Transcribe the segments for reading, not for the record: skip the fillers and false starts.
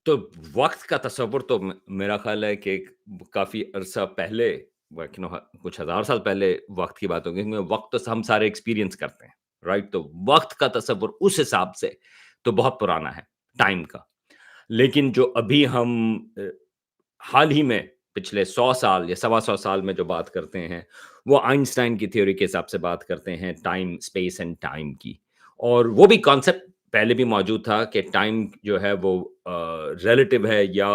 तो वक़्त का तसव्वुर तो मेरा ख़्याल है कि काफ़ी अरसा पहले कुछ हज़ार साल पहले वक़्त की बात होगी, क्योंकि वक़्त तो हम सारे एक्सपीरियंस करते हैं, राइट? तो वक़्त का तसव्वुर उस हिसाब से तो बहुत पुराना है, टाइम का। लेकिन जो अभी हम हाल ही में पिछले 100 साल या सवा 100 साल में जो बात करते हैं, वो आइंस्टाइन की थ्योरी के हिसाब से बात करते हैं टाइम, स्पेस एंड टाइम की। और वो भी कॉन्सेप्ट पहले भी मौजूद था कि टाइम जो है वो रिलेटिव है या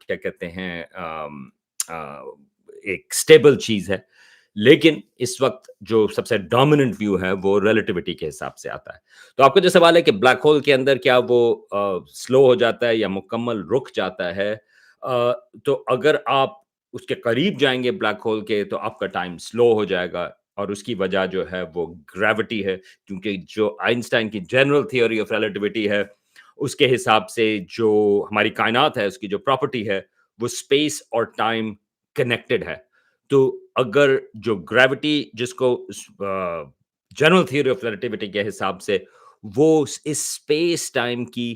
क्या कहते हैं अ, एक स्टेबल चीज़ है। लेकिन इस वक़्त जो सबसे डोमिनेंट व्यू है वो रिलेटिविटी के हिसाब से आता है। तो आपका जो सवाल है कि ब्लैक होल के अंदर क्या वो स्लो हो जाता है या मुकम्मल रुक जाता है? तो अगर आप उसके करीब जाएँगे ब्लैक होल के तो आपका टाइम स्लो हो जाएगा और उसकी वजह जो है वो ग्रेविटी है, क्योंकि जो आइंस्टाइन की जनरल थ्योरी ऑफ रिलेटिविटी है, उसके हिसाब से जो हमारी कायनात है, उसकी जो प्रॉपर्टी है, वो स्पेस और टाइम कनेक्टेड है। तो अगर जो ग्रेविटी जिसको जनरल थ्योरी ऑफ रिलेटिविटी के हिसाब से वो इस स्पेस टाइम की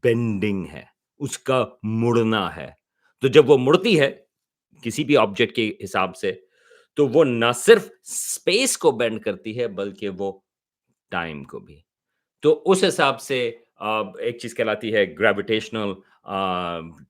बेंडिंग है, उसका मुड़ना है। तो जब वो मुड़ती है, किसी भी ऑब्जेक्ट के हिसाब से, तो वो ना सिर्फ़ स्पेस को बेंड करती है, बल्कि वो टाइम को भी। तो उस हिसाब से एक चीज़ कहलाती है ग्रेविटेशनल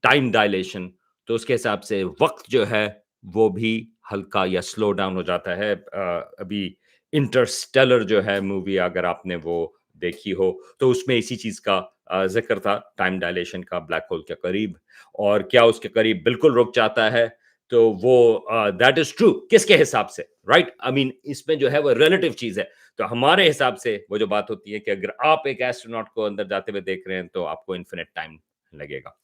टाइम डायलेशन। तो उसके हिसाब से वक़्त जो है, वो भी हल्का या स्लो डाउन हो जाता है। अभी इंटरस्टेलर जो है मूवी, अगर आपने वो देखी हो, तो उसमें इसी चीज़ का ज़िक्र था, टाइम डायलेशन का ब्लैक होल के करीब। और क्या उसके करीब बिल्कुल रुक जाता है, तो वो दैट इज़ ट्रू किसके हिसाब से, राइट? आई मीन इसमें जो है वो रिलेटिव चीज़ है। तो हमारे हिसाब से वो जो बात होती है कि अगर आप एक एस्ट्रोनॉट को अंदर जाते हुए देख रहे हैं, तो आपको इन्फिनिट टाइम लगेगा।